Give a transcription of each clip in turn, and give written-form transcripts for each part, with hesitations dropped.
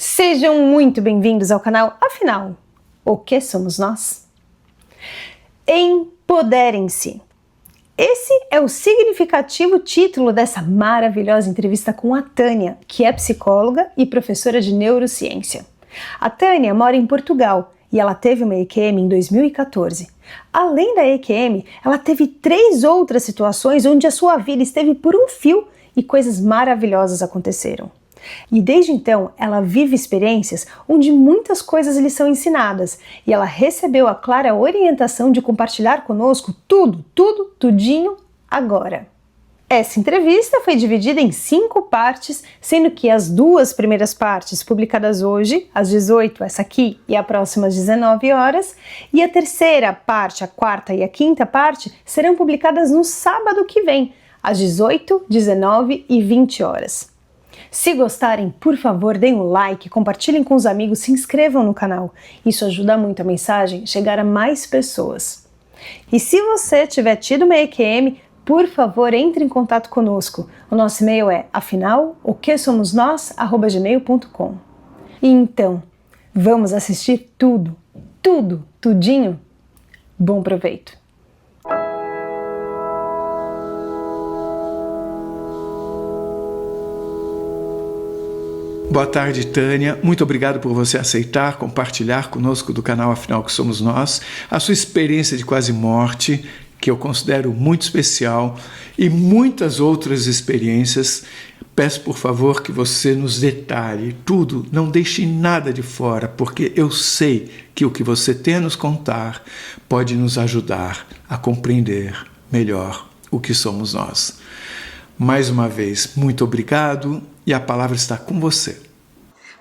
Sejam muito bem-vindos ao canal. Afinal, o que somos nós? Empoderem-se. Esse é o significativo título dessa maravilhosa entrevista com a Tânia, que é psicóloga e professora de neurociência. A Tânia mora em Portugal e ela teve uma EQM em 2014. Além da EQM, ela teve 3 outras situações onde a sua vida esteve por um fio e coisas maravilhosas aconteceram. E desde então, ela vive experiências onde muitas coisas lhe são ensinadas e ela recebeu a clara orientação de compartilhar conosco tudinho agora. Essa entrevista foi dividida em 5 partes, sendo que as 2 primeiras partes, publicadas hoje, às 18, essa aqui, e a próxima às 19 horas, e a terceira parte, a 4ª e a 5ª parte, serão publicadas no sábado que vem, às 18, 19 e 20 horas. Se gostarem, por favor, deem um like, compartilhem com os amigos, se inscrevam no canal. Isso ajuda muito a mensagem chegar a mais pessoas. E se você tiver tido uma EQM, por favor, entre em contato conosco. O nosso e-mail é afinal-o-que-somos-nós@gmail.com. E então, vamos assistir tudinho? Bom proveito! Boa tarde, Tânia. Muito obrigado por você aceitar, compartilhar conosco do canal Afinal que Somos Nós, a sua experiência de quase morte, que eu considero muito especial, e muitas outras experiências. Peço, por favor, que você nos detalhe tudo, não deixe nada de fora, porque eu sei que o que você tem a nos contar pode nos ajudar a compreender melhor o que somos nós. Mais uma vez, muito obrigado e a palavra está com você.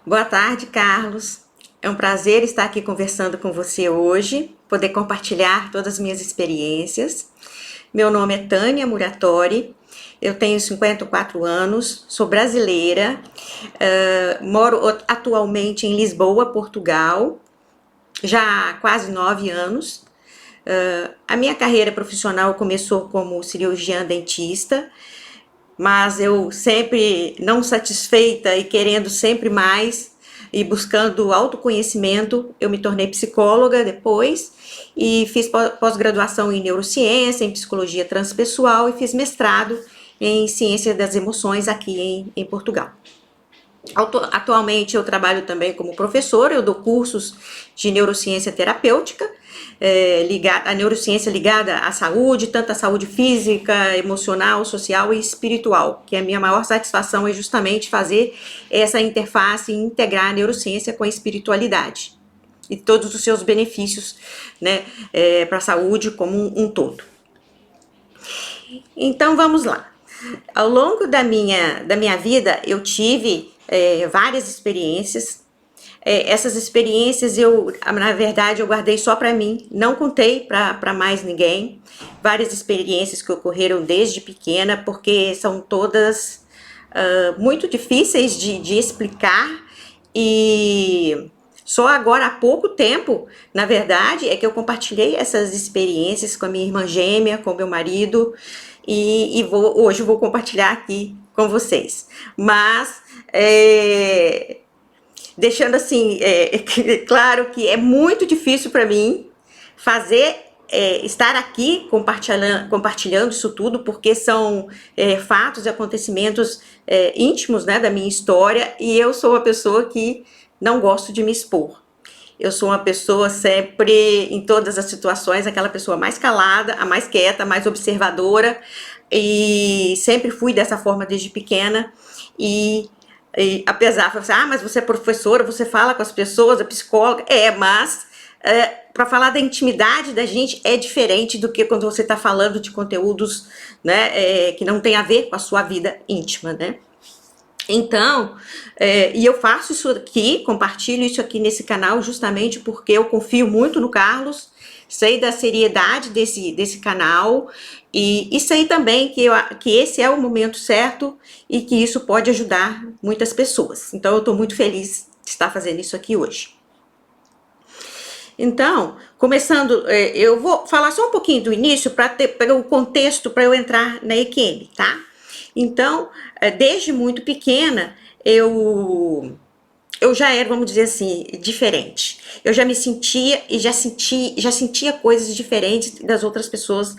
Boa tarde, Carlos. É um prazer estar aqui conversando com você hoje, poder compartilhar todas as minhas experiências. Meu nome é Tânia Muratori, eu tenho 54 anos, sou brasileira, moro atualmente em Lisboa, Portugal, já há quase 9 anos. A minha carreira profissional começou como cirurgiã dentista, mas eu sempre não satisfeita e querendo sempre mais e buscando autoconhecimento, eu me tornei psicóloga depois e fiz pós-graduação em neurociência, em psicologia transpessoal e fiz mestrado em ciência das emoções aqui em Portugal. Atualmente eu trabalho também como professora, eu dou cursos de neurociência terapêutica, a neurociência ligada à saúde, tanto a saúde física, emocional, social e espiritual, que a minha maior satisfação é justamente fazer essa interface e integrar a neurociência com a espiritualidade e todos os seus benefícios, né, para a saúde como um todo. Então vamos lá. Ao longo da minha vida eu tive várias experiências. Essas experiências na verdade eu guardei só para mim, não contei para mais ninguém. Várias experiências que ocorreram desde pequena, porque são todas muito difíceis de explicar, e só agora há pouco tempo, na verdade, é que eu compartilhei essas experiências com a minha irmã gêmea, com meu marido, e hoje vou compartilhar aqui com vocês. Mas deixando assim, claro que é muito difícil para mim estar aqui compartilhando isso tudo, porque são fatos e acontecimentos íntimos, né, da minha história, e eu sou uma pessoa que não gosto de me expor. Eu sou uma pessoa sempre, em todas as situações, aquela pessoa mais calada, a mais quieta, a mais observadora, e sempre fui dessa forma desde pequena, e apesar de falar, mas você é professora, você fala com as pessoas, é psicóloga, mas para falar da intimidade da gente é diferente do que quando você está falando de conteúdos, né, que não tem a ver com a sua vida íntima, né? Então, e eu faço isso aqui, compartilho isso aqui nesse canal justamente porque eu confio muito no Carlos, sei da seriedade desse canal e sei também que esse é o momento certo e que isso pode ajudar muitas pessoas. Então eu estou muito feliz de estar fazendo isso aqui hoje. Então, começando, eu vou falar só um pouquinho do início para ter o contexto para eu entrar na EQM, tá? Então, desde muito pequena, eu eu já era, vamos dizer assim, diferente. Eu já me sentia e já sentia coisas diferentes das outras pessoas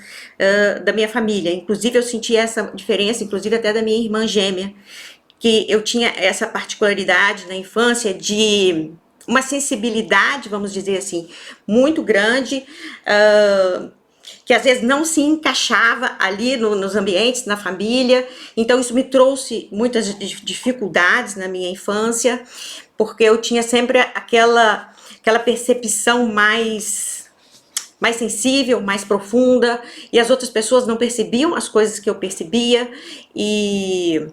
da minha família. Inclusive, eu sentia essa diferença, inclusive até da minha irmã gêmea, que eu tinha essa particularidade na infância de uma sensibilidade, vamos dizer assim, muito grande, que às vezes não se encaixava ali nos ambientes, na família. Então isso me trouxe muitas dificuldades na minha infância, porque eu tinha sempre aquela percepção mais sensível, mais profunda, e as outras pessoas não percebiam as coisas que eu percebia, e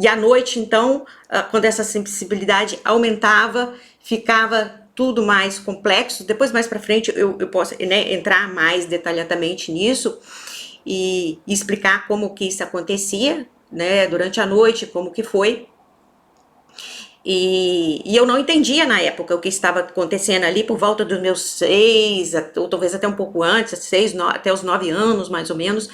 à noite, então, quando essa sensibilidade aumentava, ficava tudo mais complexo. Depois, mais para frente, eu posso, né, entrar mais detalhadamente nisso e explicar como que isso acontecia, né, durante a noite, como que foi. E eu não entendia na época o que estava acontecendo ali por volta dos meus 6, ou talvez até um pouco antes, 6, até os 9 anos, mais ou menos.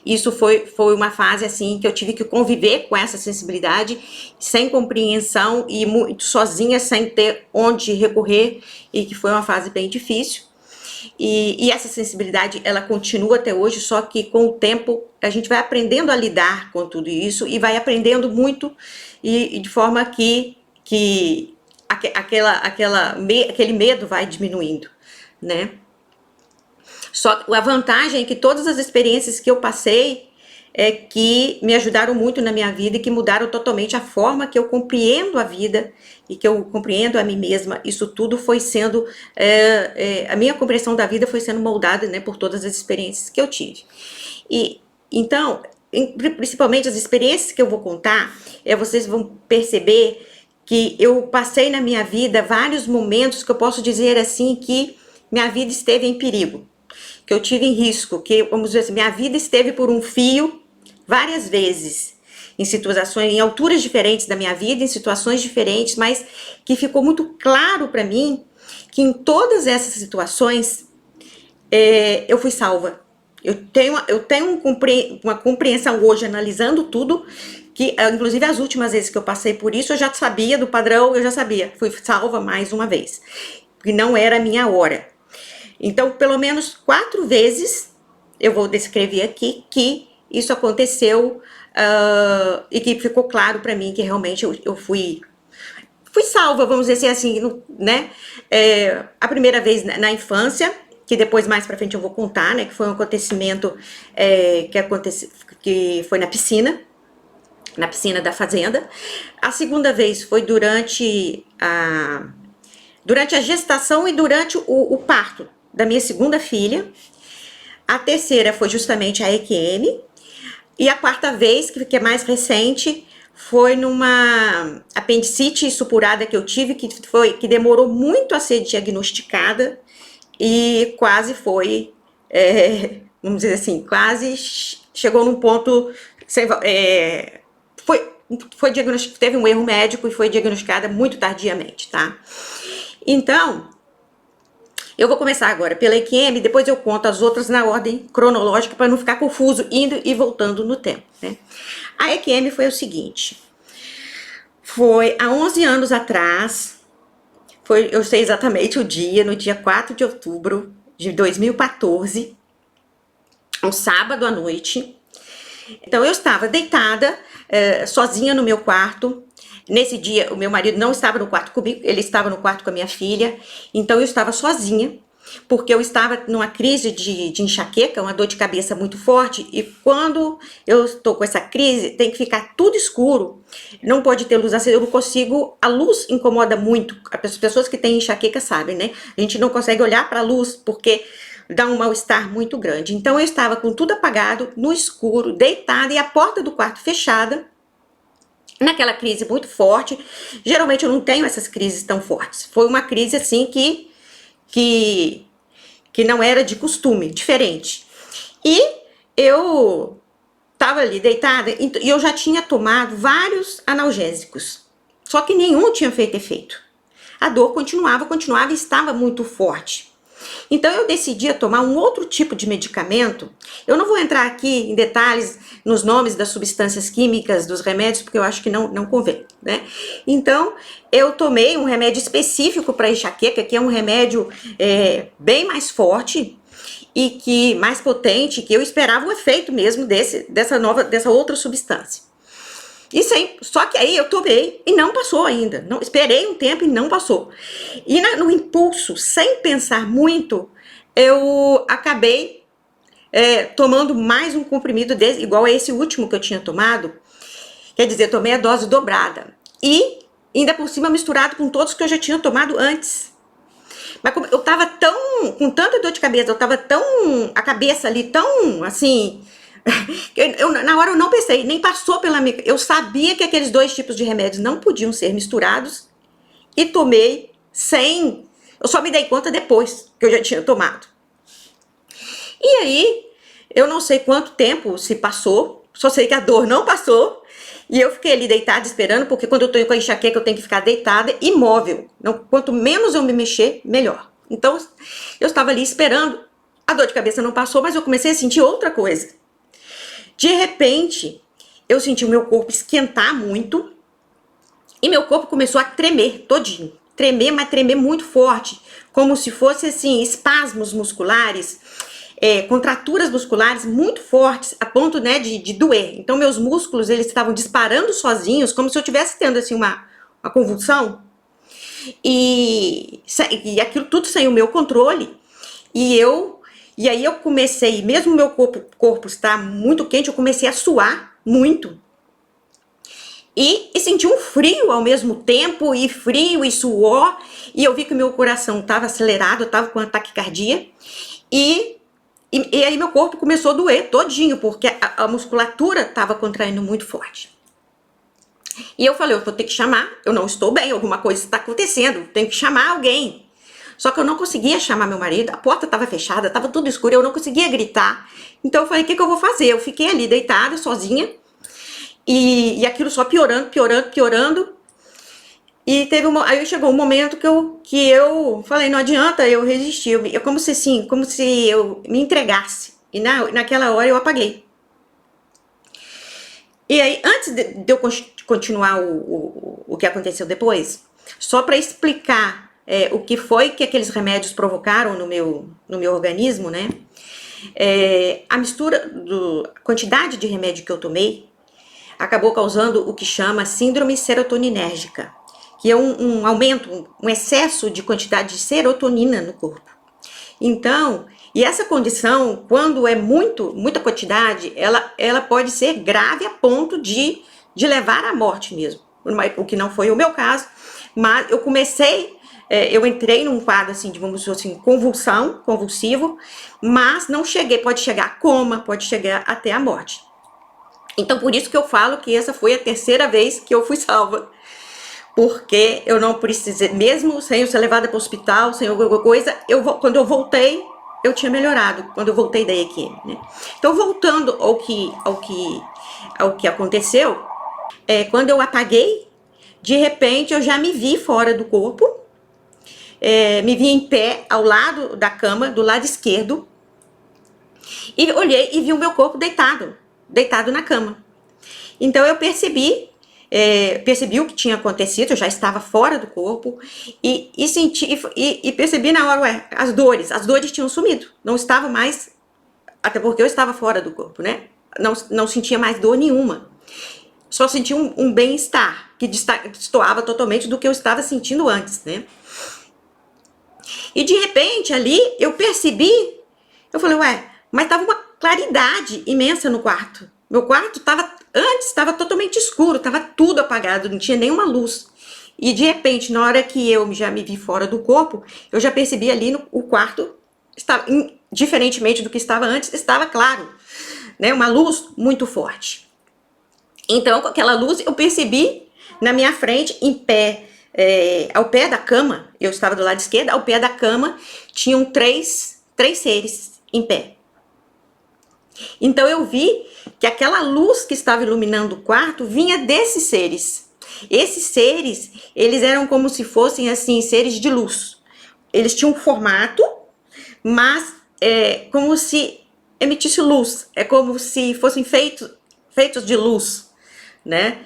Isso foi uma fase assim que eu tive que conviver com essa sensibilidade, sem compreensão e muito sozinha, sem ter onde recorrer, e que foi uma fase bem difícil. E essa sensibilidade, ela continua até hoje, só que com o tempo a gente vai aprendendo a lidar com tudo isso e vai aprendendo muito, e de forma que aquele medo vai diminuindo, né? Só a vantagem é que todas as experiências que eu passei é que me ajudaram muito na minha vida e que mudaram totalmente a forma que eu compreendo a vida e que eu compreendo a mim mesma. Isso tudo foi sendo, a minha compreensão da vida foi sendo moldada, né, por todas as experiências que eu tive. E então, principalmente as experiências que eu vou contar, vocês vão perceber que eu passei na minha vida vários momentos que eu posso dizer assim que minha vida esteve em perigo, que eu tive em risco, que, vamos dizer assim, minha vida esteve por um fio várias vezes, em situações, em alturas diferentes da minha vida, em situações diferentes, mas que ficou muito claro para mim que em todas essas situações eu fui salva. Eu tenho uma compreensão hoje, analisando tudo, que inclusive as últimas vezes que eu passei por isso, eu já sabia do padrão, eu já sabia, fui salva mais uma vez, que não era a minha hora. Então, pelo menos 4 vezes, eu vou descrever aqui, que isso aconteceu, e que ficou claro para mim que realmente eu fui salva, vamos dizer assim, né? A primeira vez na infância, que depois mais pra frente eu vou contar, né, que foi um acontecimento que foi na piscina da fazenda. A segunda vez foi durante a gestação e durante o parto da minha segunda filha. A terceira foi justamente a EQM. E a quarta vez, que é mais recente, foi numa apendicite supurada que eu tive, que demorou muito a ser diagnosticada e quase foi, vamos dizer assim, quase chegou num ponto, foi diagnosticado, teve um erro médico e foi diagnosticada muito tardiamente, tá? Então, eu vou começar agora pela EQM, depois eu conto as outras na ordem cronológica para não ficar confuso, indo e voltando no tempo, né? A EQM foi o seguinte, foi há 11 anos atrás, eu sei exatamente o dia, no dia 4 de outubro de 2014, um sábado à noite. Então eu estava deitada, sozinha no meu quarto. Nesse dia o meu marido não estava no quarto comigo, ele estava no quarto com a minha filha. Então eu estava sozinha, porque eu estava numa crise de enxaqueca, uma dor de cabeça muito forte, e quando eu estou com essa crise, tem que ficar tudo escuro, não pode ter luz acesa, eu não consigo, a luz incomoda muito, as pessoas que têm enxaqueca sabem, né? A gente não consegue olhar para a luz, porque dá um mal-estar muito grande. Então eu estava com tudo apagado, no escuro, deitada, e a porta do quarto fechada, naquela crise muito forte. Geralmente eu não tenho essas crises tão fortes, foi uma crise assim que não era de costume, diferente. E eu estava ali deitada e eu já tinha tomado vários analgésicos, só que nenhum tinha feito efeito. A dor continuava e estava muito forte. Então eu decidi tomar um outro tipo de medicamento. Eu não vou entrar aqui em detalhes nos nomes das substâncias químicas dos remédios, porque eu acho que não convém, né? Então eu tomei um remédio específico para enxaqueca, que é um remédio bem mais forte e que mais potente, que eu esperava o efeito mesmo dessa outra substância. Isso aí, só que aí eu tomei e não passou ainda. Não, esperei um tempo e não passou. E no impulso, sem pensar muito, eu acabei tomando mais um comprimido desse, igual a esse último que eu tinha tomado. Quer dizer, eu tomei a dose dobrada. E ainda por cima misturado com todos que eu já tinha tomado antes. Mas eu tava com tanta dor de cabeça, a cabeça ali tão assim... na hora eu não pensei, nem passou pela minha... Eu sabia que aqueles dois tipos de remédios não podiam ser misturados e tomei sem... Eu só me dei conta depois que eu já tinha tomado. E aí, eu não sei quanto tempo se passou, só sei que a dor não passou e eu fiquei ali deitada esperando, porque quando eu tô com a enxaqueca eu tenho que ficar deitada, imóvel. Quanto menos eu me mexer, melhor. Então, eu estava ali esperando, a dor de cabeça não passou, mas eu comecei a sentir outra coisa. De repente, eu senti o meu corpo esquentar muito e meu corpo começou a tremer todinho. Tremer, mas tremer muito forte, como se fosse assim, espasmos musculares, contraturas musculares muito fortes, a ponto, né, de doer. Então, meus músculos, eles estavam disparando sozinhos, como se eu estivesse tendo assim, uma convulsão. E aquilo tudo sem o meu controle. E aí eu comecei, mesmo meu corpo estar muito quente, eu comecei a suar muito. E senti um frio ao mesmo tempo, e frio e suor. E eu vi que o meu coração estava acelerado, eu estava com taquicardia. E aí meu corpo começou a doer todinho, porque a musculatura estava contraindo muito forte. E eu falei, eu vou ter que chamar, eu não estou bem, alguma coisa está acontecendo, tenho que chamar alguém. Só que eu não conseguia chamar meu marido, a porta estava fechada, estava tudo escuro, eu não conseguia gritar. Então eu falei, o que eu vou fazer? Eu fiquei ali deitada, sozinha, e aquilo só piorando. E aí chegou um momento que eu falei, não adianta eu resistir, como se eu me entregasse. E naquela hora eu apaguei. E aí, antes de eu continuar o que aconteceu depois, só para explicar o que foi que aqueles remédios provocaram no meu organismo, né? A quantidade de remédio que eu tomei acabou causando o que chama síndrome serotoninérgica, que é um aumento, um excesso de quantidade de serotonina no corpo. Então, e essa condição, quando é muita quantidade, ela pode ser grave a ponto de levar à morte mesmo. O que não foi o meu caso, mas eu entrei num quadro assim, digamos assim, convulsivo, mas não cheguei, pode chegar a coma, pode chegar até a morte. Então, por isso que eu falo que essa foi a terceira vez que eu fui salva. Porque eu não precisei, mesmo sem eu ser levada para o hospital, sem alguma coisa, quando eu voltei, eu tinha melhorado, quando eu voltei da EQM, né? Então, voltando ao que aconteceu, quando eu apaguei, de repente eu já me vi fora do corpo, me vi em pé ao lado da cama, do lado esquerdo, e olhei e vi o meu corpo deitado na cama. Então eu percebi o que tinha acontecido, eu já estava fora do corpo e senti e percebi na hora, as dores tinham sumido, não estava mais, até porque eu estava fora do corpo, né? Não sentia mais dor nenhuma, só sentia um bem-estar que destoava totalmente do que eu estava sentindo antes, né? E de repente ali eu percebi, eu falei, mas estava uma claridade imensa no quarto. Meu quarto antes estava totalmente escuro, estava tudo apagado, não tinha nenhuma luz. E de repente, na hora que eu já me vi fora do corpo, eu já percebi ali o quarto, diferentemente do que estava antes, estava claro, né? Uma luz muito forte. Então, com aquela luz, eu percebi na minha frente, em pé, ao pé da cama, eu estava do lado esquerdo, ao pé da cama, tinham três seres em pé. Então eu vi que aquela luz que estava iluminando o quarto vinha desses seres. Esses seres, eles eram como se fossem assim, seres de luz. Eles tinham um formato, mas é como se emitisse luz, é como se fossem feitos de luz, né?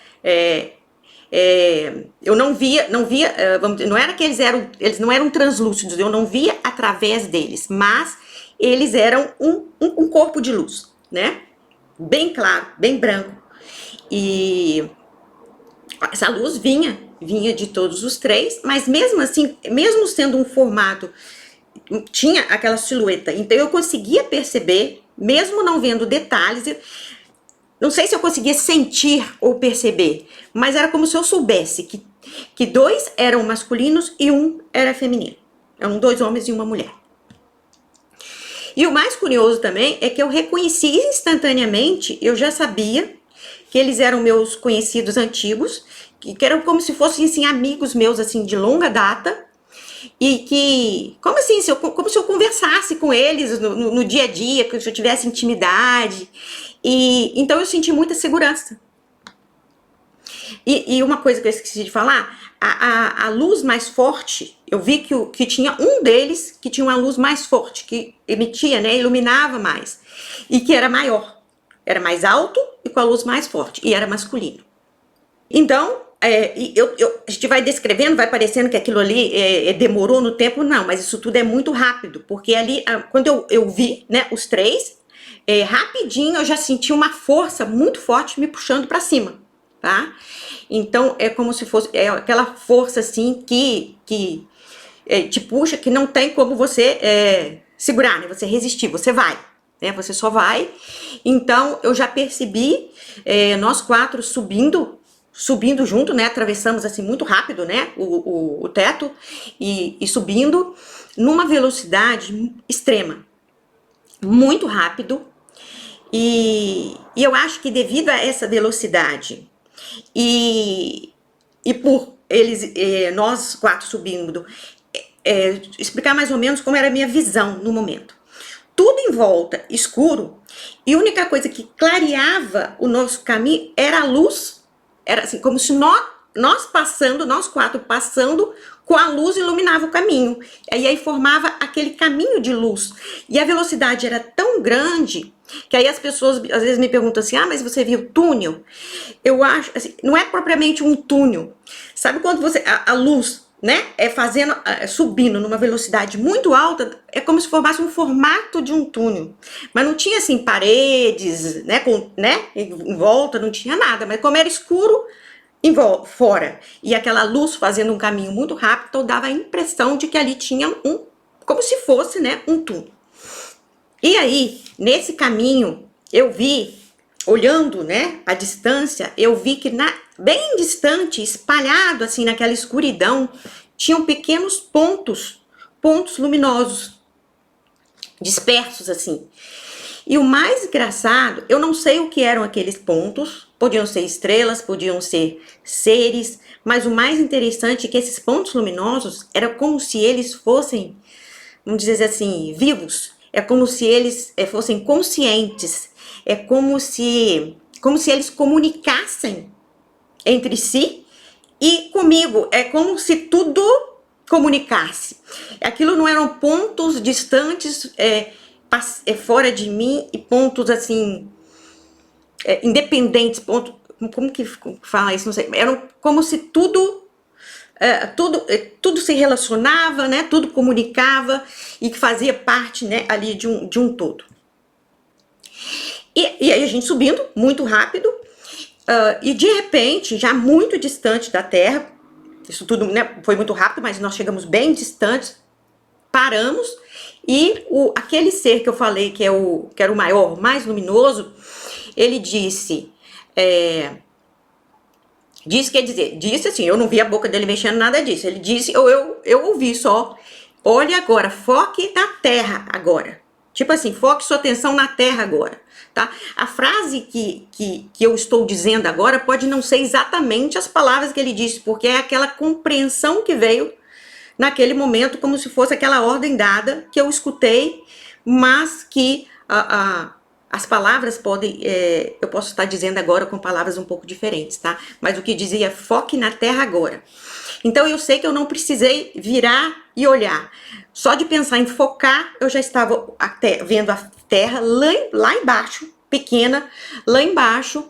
Eu não via, não era que eles não eram translúcidos, eu não via através deles, mas eles eram um corpo de luz, né? Bem claro, bem branco. E essa luz vinha de todos os três, mas mesmo assim, mesmo sendo um formato, tinha aquela silhueta, então eu conseguia perceber, mesmo não vendo detalhes, não sei se eu conseguia sentir ou perceber, mas era como se eu soubesse que dois eram masculinos e um era feminino. Eram dois homens e uma mulher. E o mais curioso também é que eu reconheci instantaneamente, eu já sabia que eles eram meus conhecidos antigos, que eram como se fossem assim, amigos meus assim, de longa data, e que, como assim, como se eu conversasse com eles no dia a dia, se eu tivesse intimidade, e então eu senti muita segurança. E uma coisa que eu esqueci de falar, a luz mais forte, eu vi que tinha um deles que tinha uma luz mais forte, que emitia, né, iluminava mais, e que era maior, era mais alto e com a luz mais forte, e era masculino. Então, a gente vai descrevendo, vai parecendo que aquilo ali demorou no tempo, não, mas isso tudo é muito rápido, porque ali, quando eu vi, né, os três, rapidinho eu já senti uma força muito forte me puxando para cima, tá? Então, é como se fosse aquela força assim que te puxa, que não tem como você segurar, né? Você resistir, você vai, né? Você só vai. Então, eu já percebi nós quatro subindo junto, né? Atravessamos assim muito rápido, né? O teto e subindo numa velocidade extrema, muito rápido. E eu acho que devido a essa velocidade e por eles, nós quatro subindo, explicar mais ou menos como era a minha visão no momento. Tudo em volta escuro, e a única coisa que clareava o nosso caminho era a luz. Era assim, como se nós quatro passando, com a luz iluminava o caminho. E aí formava aquele caminho de luz. E a velocidade era tão grande que aí as pessoas às vezes me perguntam assim, mas você viu túnel? Eu acho, assim, não é propriamente um túnel. Sabe quando a luz, né, subindo numa velocidade muito alta, é como se formasse um formato de um túnel. Mas não tinha assim paredes, né, em volta, não tinha nada. Mas como era escuro fora, e aquela luz fazendo um caminho muito rápido, então dava a impressão de que ali tinha como se fosse, né, um túnel. E aí, nesse caminho, eu vi, olhando, né, a distância, eu vi que bem distante, espalhado assim naquela escuridão, tinham pequenos pontos luminosos, dispersos assim. E o mais engraçado, eu não sei o que eram aqueles pontos, podiam ser estrelas, podiam ser seres, mas o mais interessante é que esses pontos luminosos era como se eles fossem, vamos dizer assim, vivos. É como se eles fossem conscientes, é como se eles comunicassem entre si e comigo, é como se tudo comunicasse. Aquilo não eram pontos distantes, fora de mim, e pontos assim, independentes, como que fala isso, não sei, eram como se tudo se relacionava, né? Tudo comunicava e que fazia parte, né, ali de um todo. E aí a gente subindo muito rápido, e de repente, já muito distante da Terra, isso tudo, né, foi muito rápido, mas nós chegamos bem distantes, paramos, e aquele ser que eu falei que era o maior, mais luminoso, ele disse... Disse assim, eu não vi a boca dele mexendo, nada disso. Ele disse, eu ouvi só, olha agora, foque na Terra agora. Tipo assim, foque sua atenção na Terra agora, tá? A frase que eu estou dizendo agora pode não ser exatamente as palavras que ele disse, porque é aquela compreensão que veio naquele momento, como se fosse aquela ordem dada que eu escutei, mas que a as palavras podem, eu posso estar dizendo agora com palavras um pouco diferentes, tá? Mas o que dizia, foque na terra agora. Então eu sei que eu não precisei virar e olhar. Só de pensar em focar, eu já estava vendo a terra lá embaixo, pequena, lá embaixo.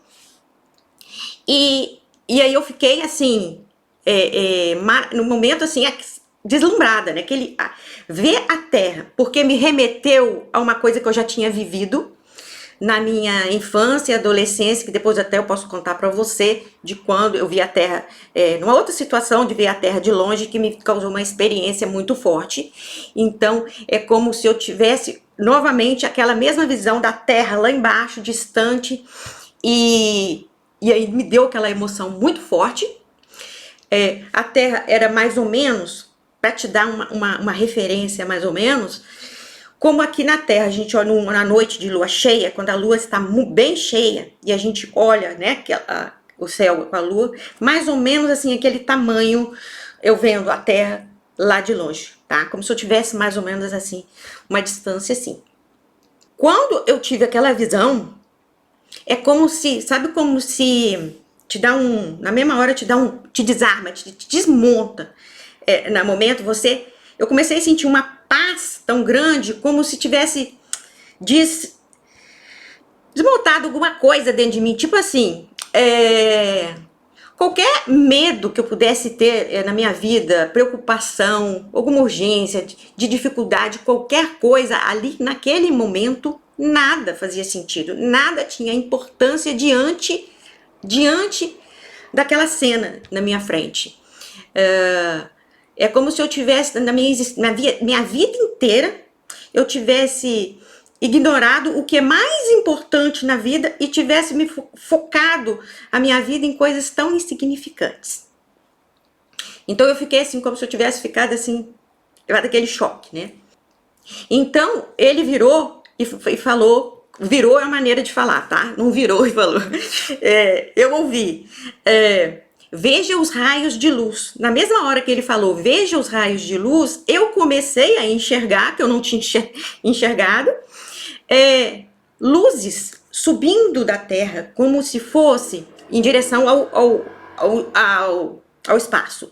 E aí eu fiquei assim, no momento assim, deslumbrada, né? Ver a terra, porque me remeteu a uma coisa que eu já tinha vivido na minha infância e adolescência, que depois até eu posso contar para você de quando eu vi a terra, numa outra situação de ver a terra de longe, que me causou uma experiência muito forte. Então é como se eu tivesse novamente aquela mesma visão da terra lá embaixo, distante, e aí me deu aquela emoção muito forte. A terra era mais ou menos, para te dar uma referência mais ou menos, como aqui na Terra, a gente olha na noite de lua cheia, quando a lua está bem cheia, e a gente olha, né, o céu com a lua, mais ou menos assim, aquele tamanho, eu vendo a Terra lá de longe, tá? Como se eu tivesse mais ou menos assim, uma distância assim. Quando eu tive aquela visão, é como se, sabe como se te dá na mesma hora te desarma, te desmonta. No momento eu comecei a sentir uma paz tão grande, como se tivesse desmontado alguma coisa dentro de mim, tipo assim, qualquer medo que eu pudesse ter na minha vida, preocupação, alguma urgência, de dificuldade, qualquer coisa ali naquele momento, nada fazia sentido, nada tinha importância diante daquela cena na minha frente. É como se eu tivesse, na minha vida inteira, eu tivesse ignorado o que é mais importante na vida e tivesse me focado a minha vida em coisas tão insignificantes. Então eu fiquei assim, como se eu tivesse ficado assim, daquele choque, né? Então ele virou e falou, virou é a maneira de falar, tá? Não virou e falou. Eu ouvi, veja os raios de luz. Na mesma hora que ele falou, veja os raios de luz, eu comecei a enxergar, que eu não tinha enxergado, luzes subindo da terra, como se fosse em direção ao espaço.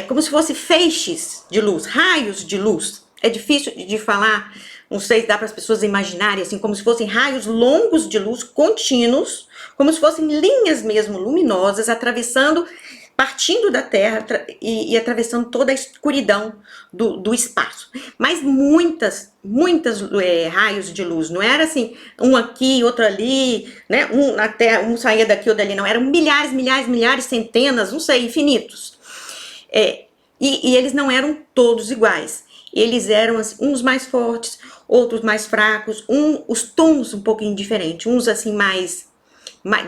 Como se fosse feixes de luz, raios de luz. É difícil de falar, não sei se dá para as pessoas imaginarem, assim, como se fossem raios longos de luz contínuos, como se fossem linhas mesmo luminosas, partindo da Terra e atravessando toda a escuridão do espaço. Mas muitas raios de luz, não era assim, um aqui, outro ali, né? Um saía daqui ou dali, não, eram milhares, centenas, não sei, infinitos. E eles não eram todos iguais. Eles eram assim, uns mais fortes, outros mais fracos, os tons um pouquinho diferentes, uns assim mais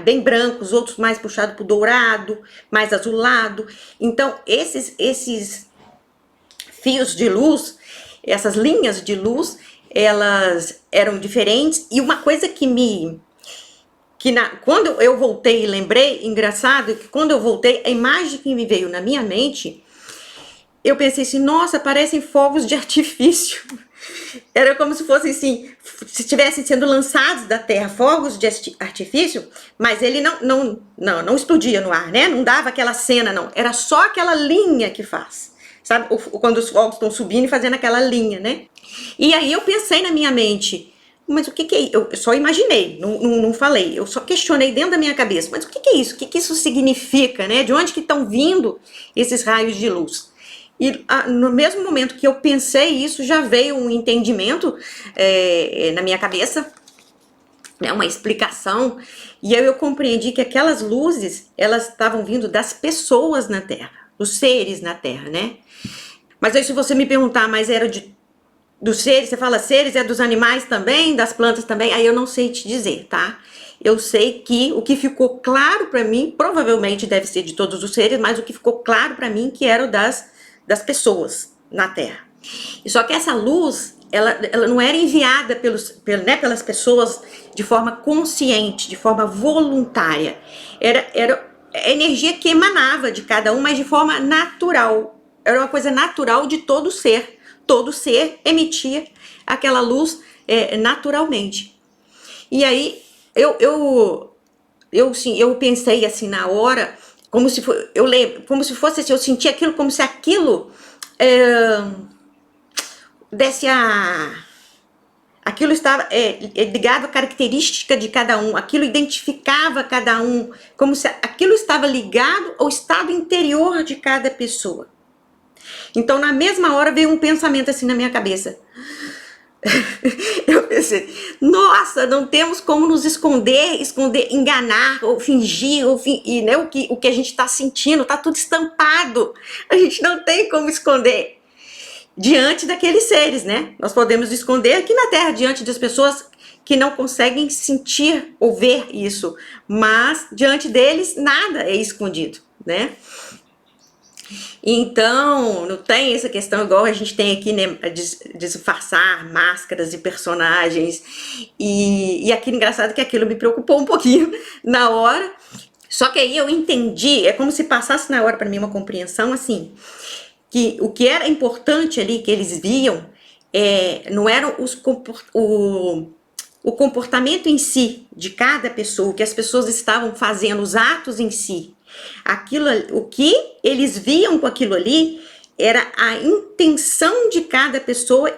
bem brancos, outros mais puxados para o dourado, mais azulado. Então esses fios de luz, essas linhas de luz, elas eram diferentes. E uma coisa quando eu voltei e lembrei, engraçado, que quando eu voltei, a imagem que me veio na minha mente, eu pensei assim, nossa, parecem fogos de artifício. Era como se fossem assim, se estivessem sendo lançados da terra fogos de artifício, mas ele não explodia no ar, né? Não dava aquela cena, não. Era só aquela linha que faz, sabe? Quando os fogos estão subindo e fazendo aquela linha, né? E aí eu pensei na minha mente, mas o que é isso? Eu só imaginei, não falei, eu só questionei dentro da minha cabeça, mas o que é isso? O que isso significa, né? De onde que estão vindo esses raios de luz? E no mesmo momento que eu pensei isso, já veio um entendimento na minha cabeça, né, uma explicação, e aí eu compreendi que aquelas luzes, elas estavam vindo das pessoas na Terra, dos seres na Terra, né? Mas aí se você me perguntar, mas era dos seres, você fala seres, é dos animais também, das plantas também, aí eu não sei te dizer, tá? Eu sei que o que ficou claro para mim, provavelmente deve ser de todos os seres, mas o que ficou claro para mim que era das pessoas na Terra. E só que essa luz, ela não era enviada pelas pessoas de forma consciente, de forma voluntária. Era a energia que emanava de cada um, mas de forma natural. Era uma coisa natural de todo ser. Todo ser emitia aquela luz naturalmente. E aí eu pensei assim na hora, como se eu lembro, como se fosse assim, eu senti aquilo como se aquilo desse aquilo estava ligado à característica de cada um, aquilo identificava cada um, como se aquilo estava ligado ao estado interior de cada pessoa. Então, na mesma hora, veio um pensamento assim na minha cabeça. Eu pensei, nossa, não temos como nos esconder, enganar, ou fingir, né, o que a gente está sentindo, está tudo estampado. A gente não tem como esconder diante daqueles seres, né? Nós podemos esconder aqui na Terra, diante das pessoas que não conseguem sentir ou ver isso, mas diante deles nada é escondido, né? Então, não tem essa questão igual a gente tem aqui, né, disfarçar máscaras e personagens, e aquilo engraçado que aquilo me preocupou um pouquinho na hora, só que aí eu entendi, é como se passasse na hora para mim uma compreensão assim, que o que era importante ali, que eles viam, não era o comportamento em si de cada pessoa, o que as pessoas estavam fazendo, os atos em si. O que eles viam com aquilo ali era a intenção de cada pessoa,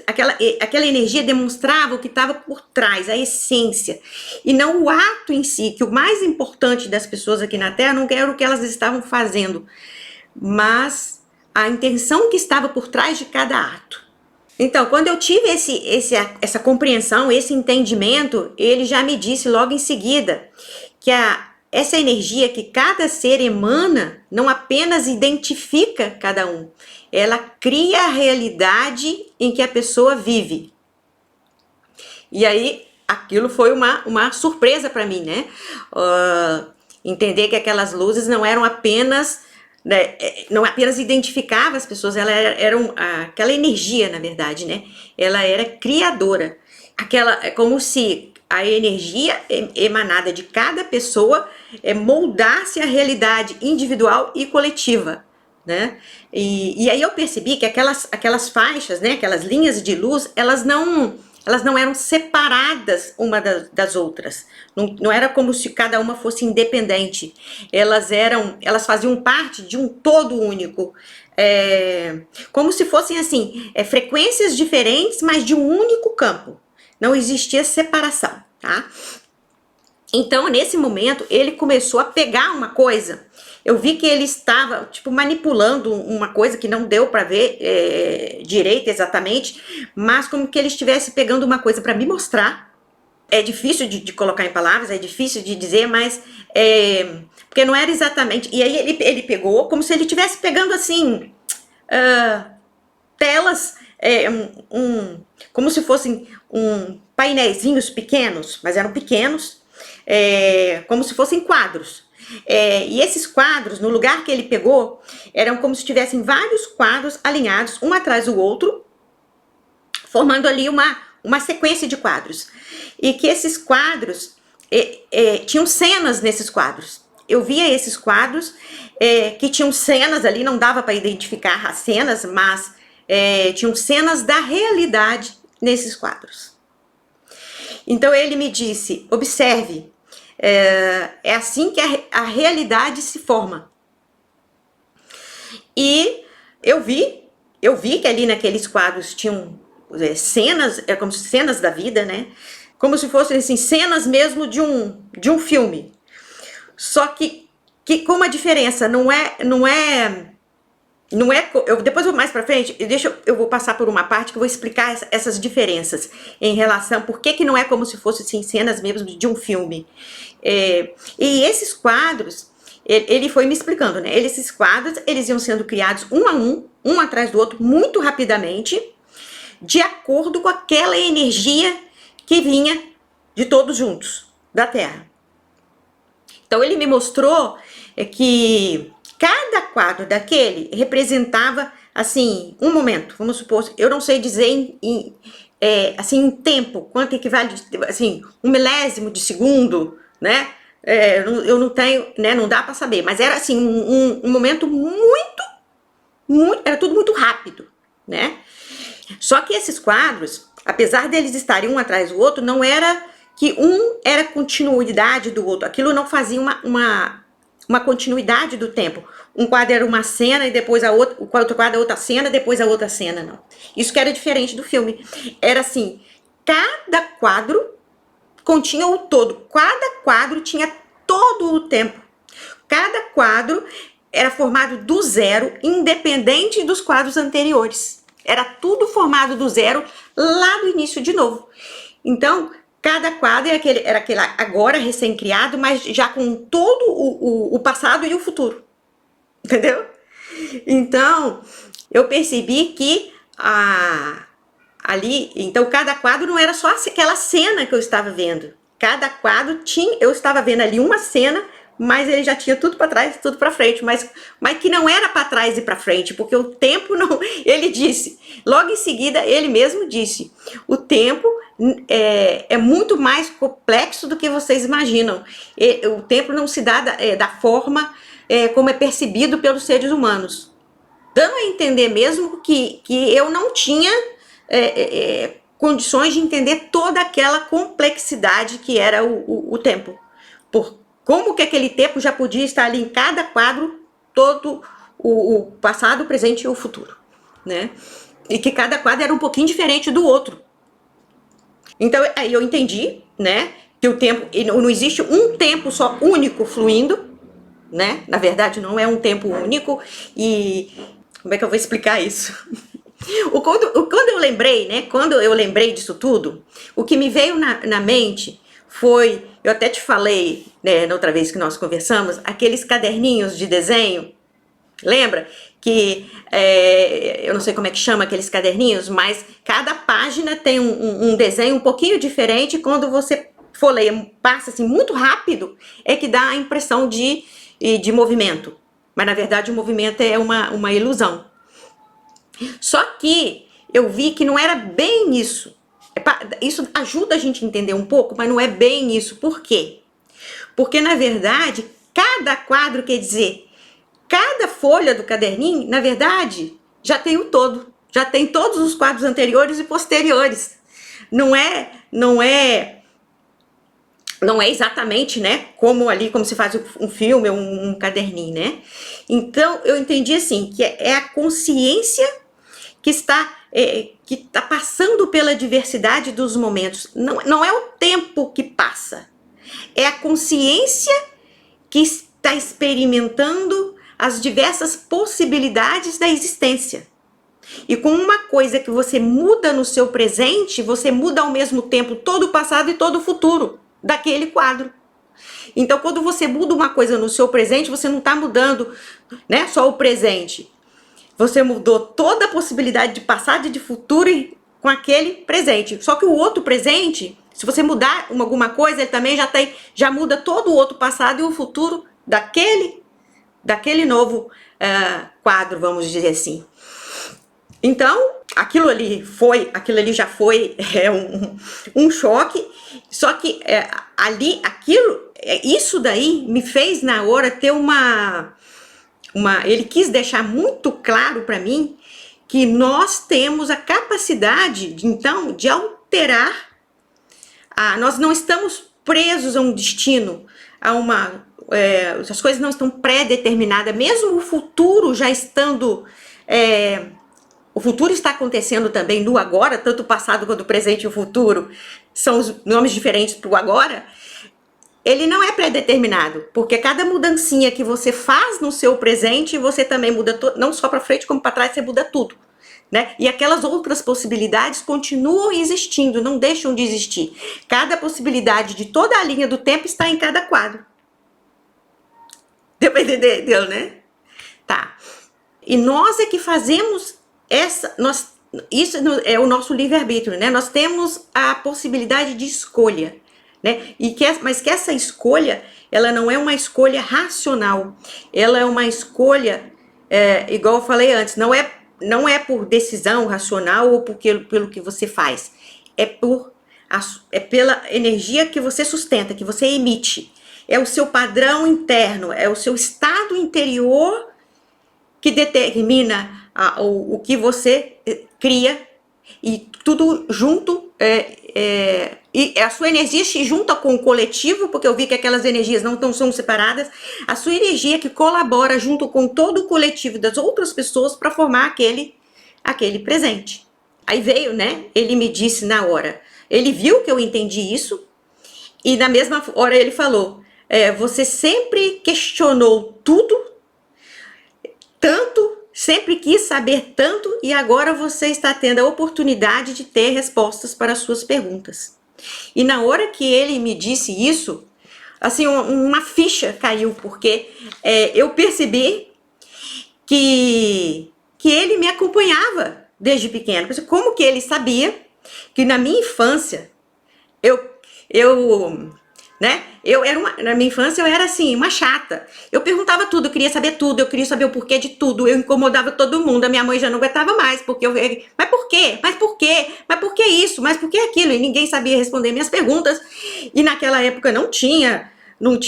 aquela energia demonstrava o que estava por trás, a essência, e não o ato em si, que o mais importante das pessoas aqui na Terra não era o que elas estavam fazendo, mas a intenção que estava por trás de cada ato. Então, quando eu tive essa compreensão, esse entendimento, ele já me disse logo em seguida que essa energia que cada ser emana não apenas identifica cada um, ela cria a realidade em que a pessoa vive. E aí, aquilo foi uma surpresa para mim, né? Entender que aquelas luzes não eram apenas... né, não apenas identificava as pessoas, ela era aquela energia, na verdade, né? Ela era criadora. É como se a energia emanada de cada pessoa moldasse a realidade individual e coletiva, né? E aí eu percebi que aquelas faixas, né, aquelas linhas de luz, elas não eram separadas uma das outras. Não era como se cada uma fosse independente. Elas faziam parte de um todo único. Como se fossem assim, frequências diferentes, mas de um único campo. Não existia separação, tá? Então, nesse momento, ele começou a pegar uma coisa. Eu vi que ele estava, tipo, manipulando uma coisa que não deu para ver direito exatamente, mas como que ele estivesse pegando uma coisa para me mostrar. É difícil de colocar em palavras, é difícil de dizer, mas... porque não era exatamente... E aí ele pegou como se ele estivesse pegando, assim, telas... como se fossem painéisinhos pequenos, mas eram pequenos, como se fossem quadros. E esses quadros, no lugar que ele pegou, eram como se tivessem vários quadros alinhados, um atrás do outro, formando ali uma sequência de quadros. E que esses quadros tinham cenas nesses quadros. Eu via esses quadros que tinham cenas ali, não dava para identificar as cenas, mas tinham cenas da realidade nesses quadros. Então ele me disse, observe, é assim que a realidade se forma. E eu vi que ali naqueles quadros tinham cenas, como cenas da vida, né? Como se fossem assim, cenas mesmo de um filme. Só que com uma diferença, depois mais pra frente, eu vou passar por uma parte que eu vou explicar essas diferenças em relação, por que não é como se fossem assim, cenas mesmo de um filme. E esses quadros, ele foi me explicando, né? Esses quadros, eles iam sendo criados um atrás do outro, muito rapidamente, de acordo com aquela energia que vinha de todos juntos, da Terra. Então ele me mostrou que cada quadro daquele representava, assim, um momento. Vamos supor, eu não sei dizer em tempo, quanto equivale, assim, 1 milésimo de segundo, né? Eu não tenho, né? Não dá para saber, mas era assim, um momento muito, era tudo muito rápido, né? Só que esses quadros, apesar deles estarem um atrás do outro, não era que um era continuidade do outro. Aquilo não fazia uma continuidade do tempo. Um quadro era uma cena e depois o outro quadro é outra cena, depois a outra cena, não. Isso que era diferente do filme. Era assim, cada quadro continha o todo. Cada quadro tinha todo o tempo. Cada quadro era formado do zero, independente dos quadros anteriores. Era tudo formado do zero, lá do início de novo. Então, cada quadro era aquele agora recém-criado, mas já com todo o passado e o futuro. Entendeu? Então, eu percebi que ali, então cada quadro não era só aquela cena que eu estava vendo. Cada quadro eu estava vendo ali uma cena, mas ele já tinha tudo para trás e tudo para frente, mas que não era para trás e para frente, porque o tempo não, ele disse, logo em seguida ele mesmo disse, o tempo é muito mais complexo do que vocês imaginam. O tempo não se dá da forma como é percebido pelos seres humanos, dando a entender mesmo que eu não tinha condições de entender toda aquela complexidade que era o tempo. Como que aquele tempo já podia estar ali em cada quadro, todo o passado, o presente e o futuro, né? E que cada quadro era um pouquinho diferente do outro. Então, aí eu entendi, né, que o tempo, não existe um tempo só único fluindo, né? Na verdade, não é um tempo único. E como é que eu vou explicar isso? Quando eu lembrei, né? Quando eu lembrei disso tudo, o que me veio na mente foi, eu até te falei, né, na outra vez que nós conversamos, aqueles caderninhos de desenho. Lembra? Que eu não sei como é que chama aqueles caderninhos, mas cada página tem um desenho um pouquinho diferente. Quando você folheia, passa assim muito rápido, é que dá a impressão de movimento. Mas na verdade o movimento é uma ilusão. Só que eu vi que não era bem isso. Isso ajuda a gente a entender um pouco, mas não é bem isso. Por quê? Porque na verdade, cada quadro, quer dizer, cada folha do caderninho, na verdade, já tem o todo. Já tem todos os quadros anteriores e posteriores. Não é exatamente, né, como se faz um filme ou um caderninho, né? Então, eu entendi assim, que é a consciência que está passando pela diversidade dos momentos. Não é o tempo que passa, é a consciência que está experimentando as diversas possibilidades da existência. E com uma coisa que você muda no seu presente, você muda ao mesmo tempo todo o passado e todo o futuro daquele quadro. Então, quando você muda uma coisa no seu presente, você não está mudando, né, só o presente. Você mudou toda a possibilidade de passado e de futuro com aquele presente. Só que o outro presente, se você mudar alguma coisa, ele também já muda todo o outro passado e o futuro daquele novo quadro, vamos dizer assim. Então, aquilo ali já foi um choque. Só que isso daí me fez na hora ter ele quis deixar muito claro para mim que nós temos a capacidade de alterar. Nós não estamos presos a um destino, as coisas não estão pré-determinadas, mesmo o futuro já estando. O futuro está acontecendo também no agora, tanto o passado quanto o presente e o futuro são os nomes diferentes para o agora. Ele não é pré-determinado, porque cada mudancinha que você faz no seu presente, você também muda, não só para frente como para trás, você muda tudo, né? E aquelas outras possibilidades continuam existindo, não deixam de existir. Cada possibilidade de toda a linha do tempo está em cada quadro. Deu para entender? Deu, né? Tá. E nós é que fazemos isso é o nosso livre-arbítrio, né? Nós temos a possibilidade de escolha, né? Mas que essa escolha, ela não é uma escolha racional, ela é uma escolha, igual eu falei antes, não é por decisão racional ou pelo que você faz, é pela energia que você sustenta, que você emite, é o seu padrão interno, é o seu estado interior que determina o que você cria e tudo junto, e a sua energia se junta com o coletivo, porque eu vi que aquelas energias não são separadas, a sua energia que colabora junto com todo o coletivo das outras pessoas para formar aquele presente. Aí veio, né? Ele me disse na hora, ele viu que eu entendi isso, e na mesma hora ele falou, você sempre questionou tudo, tanto, sempre quis saber tanto, e agora você está tendo a oportunidade de ter respostas para as suas perguntas. E na hora que ele me disse isso, assim, uma ficha caiu, porque eu percebi que ele me acompanhava desde pequeno. Como que ele sabia que na minha infância, na minha infância eu era assim, uma chata. Eu perguntava tudo, eu queria saber tudo, eu queria saber o porquê de tudo, eu incomodava todo mundo, a minha mãe já não aguentava mais, porque mas por quê? Mas por quê? Mas por que isso? Mas por que aquilo? E ninguém sabia responder minhas perguntas. E naquela época não tinha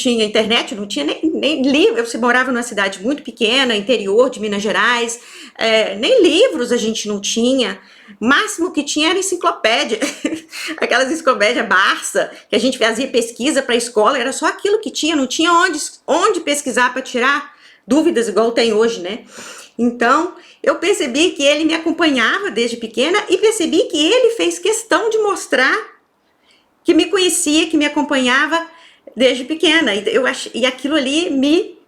internet, não tinha nem livro. Eu morava numa cidade muito pequena, interior de Minas Gerais, nem livros a gente não tinha. Máximo que tinha era enciclopédia, aquelas enciclopédias Barça, que a gente fazia pesquisa para a escola, era só aquilo que tinha, não tinha onde pesquisar para tirar dúvidas igual tem hoje, né? Então, eu percebi que ele me acompanhava desde pequena e percebi que ele fez questão de mostrar que me conhecia, que me acompanhava desde pequena. E aquilo ali me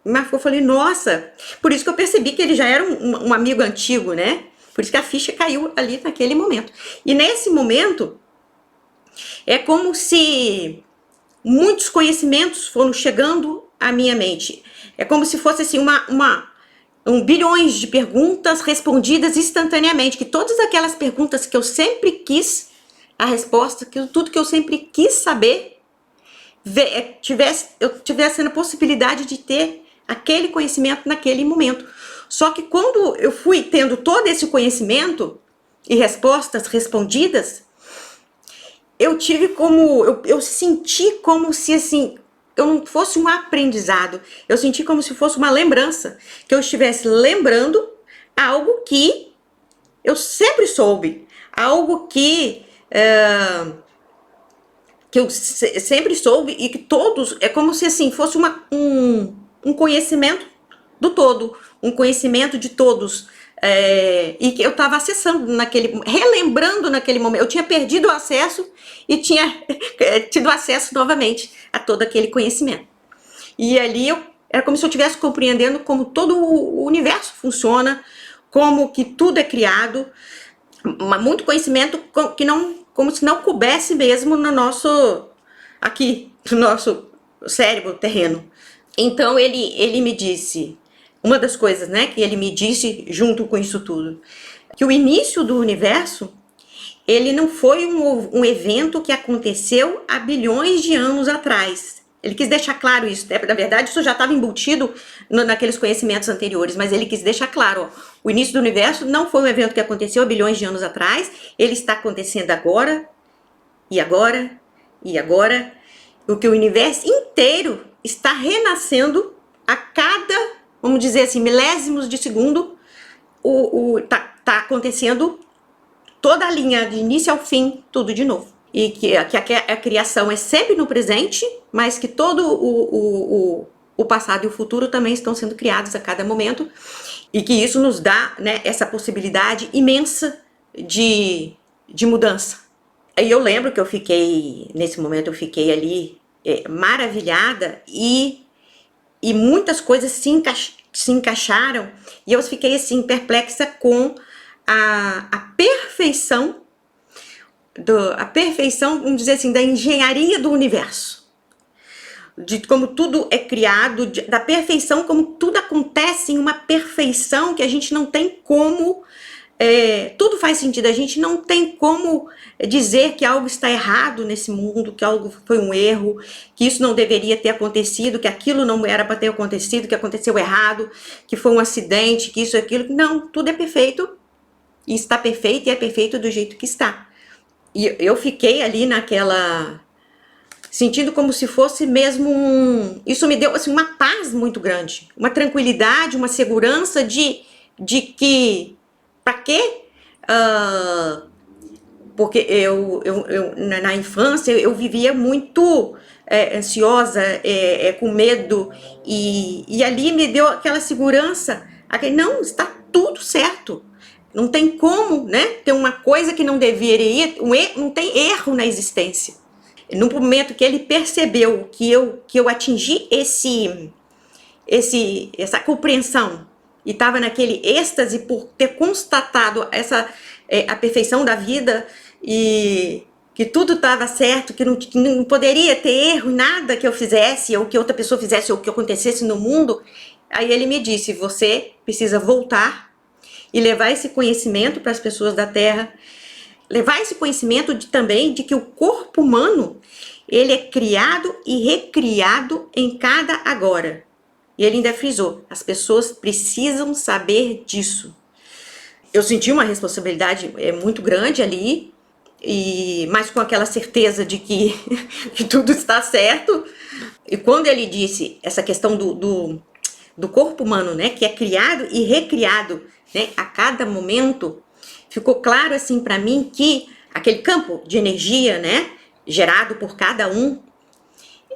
marcou. Eu falei, nossa, por isso que eu percebi que ele já era um amigo antigo, né? Por isso que a ficha caiu ali naquele momento. E nesse momento, é como se muitos conhecimentos foram chegando à minha mente. É como se fosse assim, bilhões de perguntas respondidas instantaneamente. Que todas aquelas perguntas que eu sempre quis a resposta, tudo que eu sempre quis saber, eu tivesse a possibilidade de ter aquele conhecimento naquele momento. Só que quando eu fui tendo todo esse conhecimento e respostas respondidas, eu senti como se assim, eu não fosse um aprendizado, eu senti como se fosse uma lembrança, que eu estivesse lembrando algo que eu sempre soube, algo que eu sempre soube e que todos, é como se assim, fosse um conhecimento do todo, um conhecimento de todos, e que eu estava acessando relembrando naquele momento. Eu tinha perdido o acesso e tinha tido acesso novamente a todo aquele conhecimento. E ali era como se eu estivesse compreendendo como todo o universo funciona, como que tudo é criado, muito conhecimento como se não coubesse mesmo no nosso cérebro terreno. Então ele me disse, uma das coisas, né, que ele me disse junto com isso tudo, que o início do universo, ele não foi um evento que aconteceu há bilhões de anos atrás. Ele quis deixar claro isso. Na verdade, isso já estava embutido naqueles conhecimentos anteriores, mas ele quis deixar claro, ó, o início do universo não foi um evento que aconteceu há bilhões de anos atrás, ele está acontecendo agora, e agora, e agora, o que o universo inteiro está renascendo a cada, vamos dizer assim, milésimos de segundo, tá acontecendo toda a linha de início ao fim, tudo de novo. E que a criação é sempre no presente, mas que todo o passado e o futuro também estão sendo criados a cada momento, e que isso nos dá, né, essa possibilidade imensa de mudança. Aí eu lembro que nesse momento eu fiquei ali maravilhada, e muitas coisas se encaixaram, e eu fiquei assim perplexa com a perfeição, vamos dizer assim, da engenharia do universo, de como tudo é criado, da perfeição, como tudo acontece em uma perfeição que a gente não tem como, tudo faz sentido, a gente não tem como dizer que algo está errado nesse mundo, que algo foi um erro, que isso não deveria ter acontecido, que aquilo não era para ter acontecido, que aconteceu errado, que foi um acidente, que isso e aquilo. Não, tudo é perfeito, e está perfeito, e é perfeito do jeito que está. E eu fiquei ali sentindo como se fosse mesmo isso me deu assim, uma paz muito grande, uma tranquilidade, uma segurança de que, para quê porque na infância eu vivia muito ansiosa, com medo, e ali me deu aquela segurança, não, está tudo certo, não tem como, né, ter uma coisa que não deveria, não tem erro na existência. No momento que ele percebeu que eu atingi essa compreensão e estava naquele êxtase por ter constatado a perfeição da vida e que tudo estava certo, que não poderia ter erro em nada que eu fizesse, ou que outra pessoa fizesse, ou que acontecesse no mundo, aí ele me disse, você precisa voltar e levar esse conhecimento para as pessoas da Terra, levar esse conhecimento também de que o corpo humano, ele é criado e recriado em cada agora. E ele ainda frisou, as pessoas precisam saber disso. Eu senti uma responsabilidade muito grande ali, mas com aquela certeza de que tudo está certo. E quando ele disse essa questão do corpo humano, né, que é criado e recriado, né, a cada momento, ficou claro assim para mim que aquele campo de energia, né, gerado por cada um,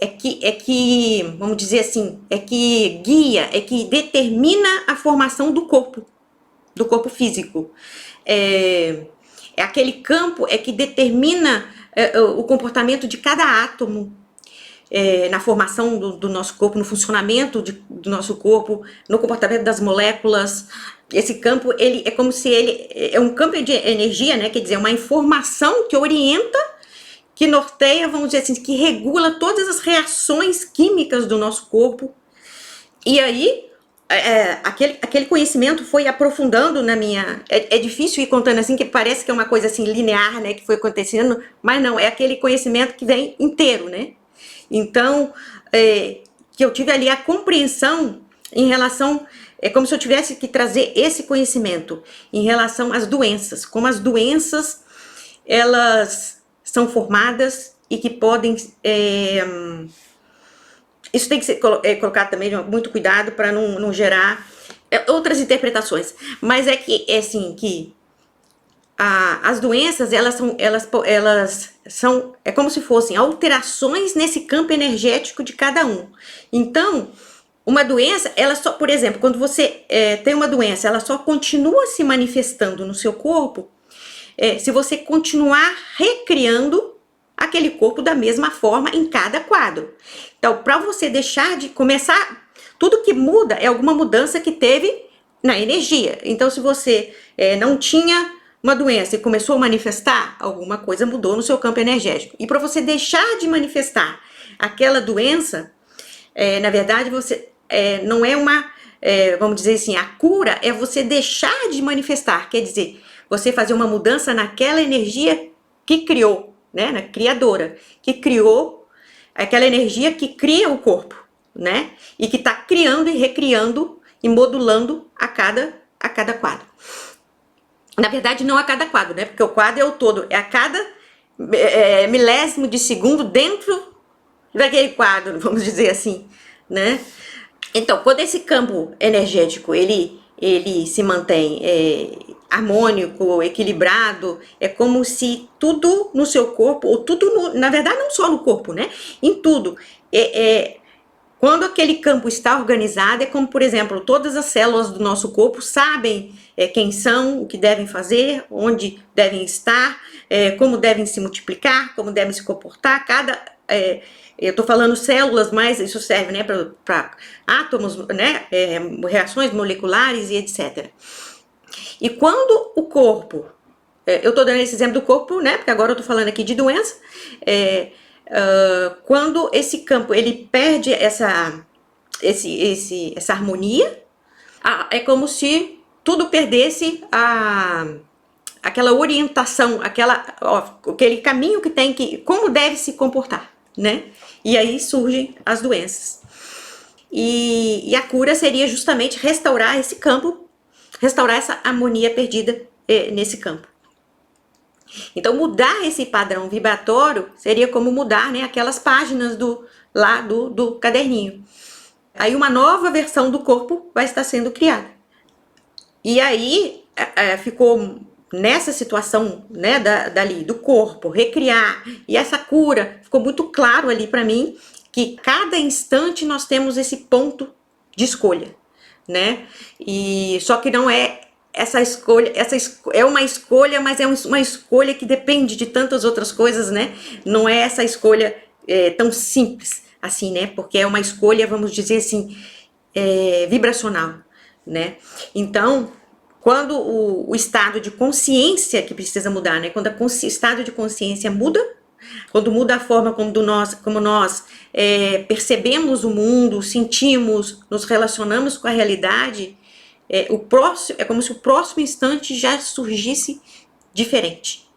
é que, vamos dizer assim, é que guia, é que determina a formação do corpo físico. É aquele campo que determina o comportamento de cada átomo, na formação do nosso corpo, no funcionamento do nosso corpo, no comportamento das moléculas. Esse campo, ele é como se ele é um campo de energia, né? Quer dizer, uma informação que orienta, que norteia, vamos dizer assim, que regula todas as reações químicas do nosso corpo. E aí, aquele conhecimento foi aprofundando na minha... É difícil ir contando assim, que parece que é uma coisa assim linear, né, que foi acontecendo, mas não, é aquele conhecimento que vem inteiro, né? Então, que eu tive ali a compreensão em relação... É como se eu tivesse que trazer esse conhecimento em relação às doenças, como as doenças, elas são formadas e que podem... Isso tem que ser colocado também muito cuidado para não gerar outras interpretações. Mas assim, que as doenças, elas são como se fossem alterações nesse campo energético de cada um. Então, uma doença, ela só, por exemplo, quando você tem uma doença, ela só continua se manifestando no seu corpo se você continuar recriando aquele corpo da mesma forma em cada quadro. Então, para você deixar de começar, tudo que muda é alguma mudança que teve na energia. Então, se você não tinha uma doença e começou a manifestar, alguma coisa mudou no seu campo energético. E para você deixar de manifestar aquela doença, na verdade, você não é uma, vamos dizer assim, a cura é você deixar de manifestar, quer dizer, você fazer uma mudança naquela energia que criou, né, na criadora, que criou aquela energia que cria o corpo, né, e que está criando e recriando e modulando a cada quadro. Na verdade, não a cada quadro, né, porque o quadro é o todo, é a cada milésimo de segundo dentro daquele quadro, vamos dizer assim, né. Então, quando esse campo energético, ele se mantém harmônico, equilibrado, é como se tudo no seu corpo, ou tudo, na verdade não só no corpo, né, em tudo, quando aquele campo está organizado, é como, por exemplo, todas as células do nosso corpo sabem quem são, o que devem fazer, onde devem estar, como devem se multiplicar, como devem se comportar, eu estou falando células, mas isso serve, né, para átomos, né, reações moleculares e etc. E quando o corpo, eu estou dando esse exemplo do corpo, né, porque agora eu estou falando aqui de doença, quando esse campo ele perde essa harmonia, é como se tudo perdesse aquela orientação, aquele caminho que tem como deve se comportar, né? E aí surgem as doenças. E a cura seria justamente restaurar esse campo, restaurar essa harmonia perdida nesse campo. Então, mudar esse padrão vibratório seria como mudar, né, aquelas páginas do caderninho. Aí uma nova versão do corpo vai estar sendo criada. E aí ficou nessa situação, né, dali, do corpo, recriar, e essa cura, ficou muito claro ali para mim, que cada instante nós temos esse ponto de escolha, né, e só que não é essa escolha, é uma escolha, mas é uma escolha que depende de tantas outras coisas, né, não é essa escolha tão simples, assim, né, porque é uma escolha, vamos dizer assim, vibracional, né, então, quando o estado de consciência que precisa mudar, né? Quando o estado de consciência muda, quando muda a forma como nós percebemos o mundo, sentimos, nos relacionamos com a realidade, é como se o próximo instante já surgisse diferente.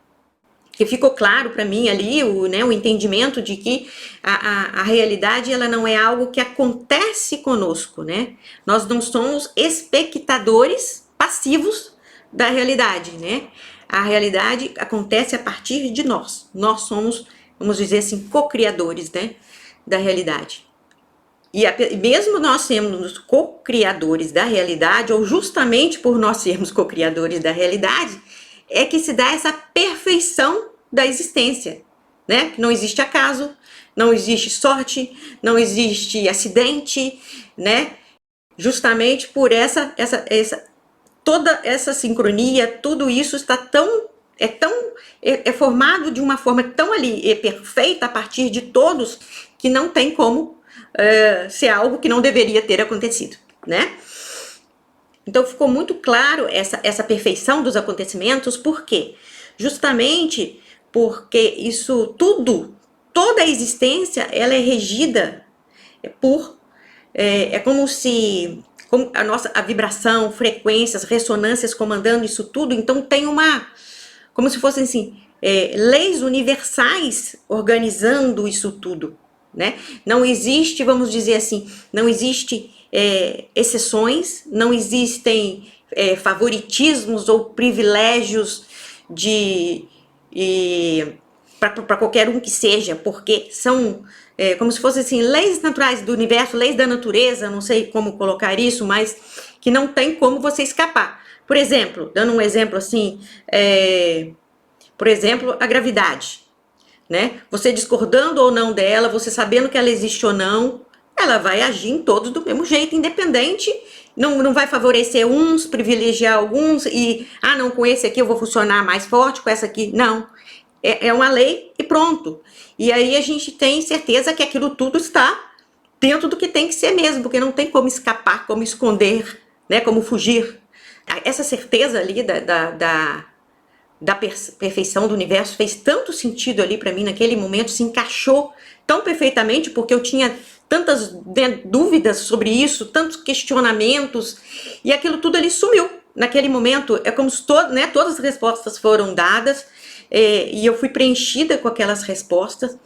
Que ficou claro para mim ali o entendimento de que a realidade ela não é algo que acontece conosco, né? Nós não somos espectadores passivos da realidade, né? A realidade acontece a partir de nós. Nós somos, vamos dizer assim, co-criadores, né, da realidade. E mesmo nós sermos co-criadores da realidade, ou justamente por nós sermos co-criadores da realidade, é que se dá essa perfeição da existência, né? Que não existe acaso, não existe sorte, não existe acidente, né? Justamente por toda essa sincronia, tudo isso está é formado de uma forma tão ali perfeita a partir de todos que não tem como ser algo que não deveria ter acontecido, né? Então ficou muito claro essa perfeição dos acontecimentos, por quê? Justamente porque isso tudo, toda a existência, ela é regida por, como se a vibração, frequências, ressonâncias comandando isso tudo, então tem como se fossem assim, leis universais organizando isso tudo, né? Não existe, vamos dizer assim, não existe exceções, não existem favoritismos ou privilégios para qualquer um que seja, porque são como se fossem assim, leis naturais do universo, leis da natureza, não sei como colocar isso, mas que não tem como você escapar. Por exemplo, dando um exemplo assim, por exemplo, a gravidade, né? Você discordando ou não dela, você sabendo que ela existe ou não, ela vai agir em todos do mesmo jeito, independente, não vai favorecer uns, privilegiar alguns e, não, com esse aqui eu vou funcionar mais forte, com essa aqui, não. É uma lei e pronto. E aí a gente tem certeza que aquilo tudo está dentro do que tem que ser mesmo, porque não tem como escapar, como esconder, né, como fugir. Essa certeza ali da perfeição do universo fez tanto sentido ali para mim naquele momento, se encaixou tão perfeitamente, porque eu tinha tantas dúvidas sobre isso, tantos questionamentos, e aquilo tudo ali sumiu. Naquele momento, é como se todas as respostas foram dadas, e eu fui preenchida com aquelas respostas,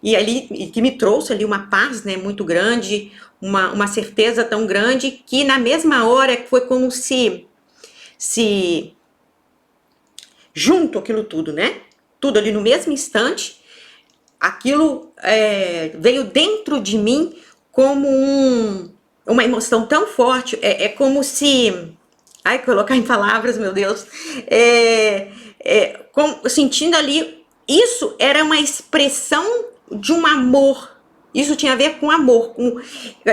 e que me trouxe ali uma paz, né, muito grande, uma certeza tão grande, que na mesma hora foi como se junto aquilo tudo, né, tudo ali no mesmo instante, aquilo veio dentro de mim como uma emoção tão forte, como se... Ai, colocar em palavras, meu Deus, sentindo ali, isso era uma expressão de um amor, isso tinha a ver com amor,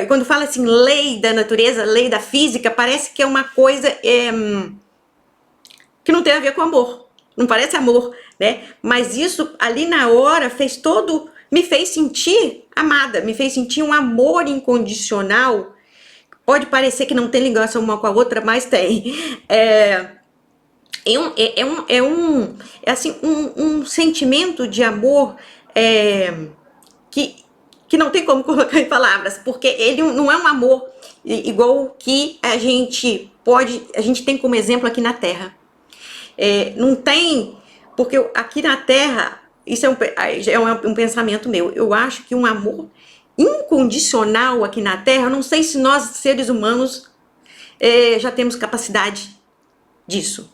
quando fala assim, lei da natureza, lei da física, parece que é uma coisa que não tem a ver com amor, não parece amor, né, mas isso ali na hora me fez sentir amada, me fez sentir um amor incondicional. Pode parecer que não tem ligação uma com a outra, mas tem. Um sentimento de amor que não tem como colocar em palavras, porque ele não é um amor igual que a gente tem como exemplo aqui na Terra. Não tem, porque aqui na Terra, isso é um pensamento meu, eu acho que um amor incondicional aqui na Terra, eu não sei se nós, seres humanos, já temos capacidade disso.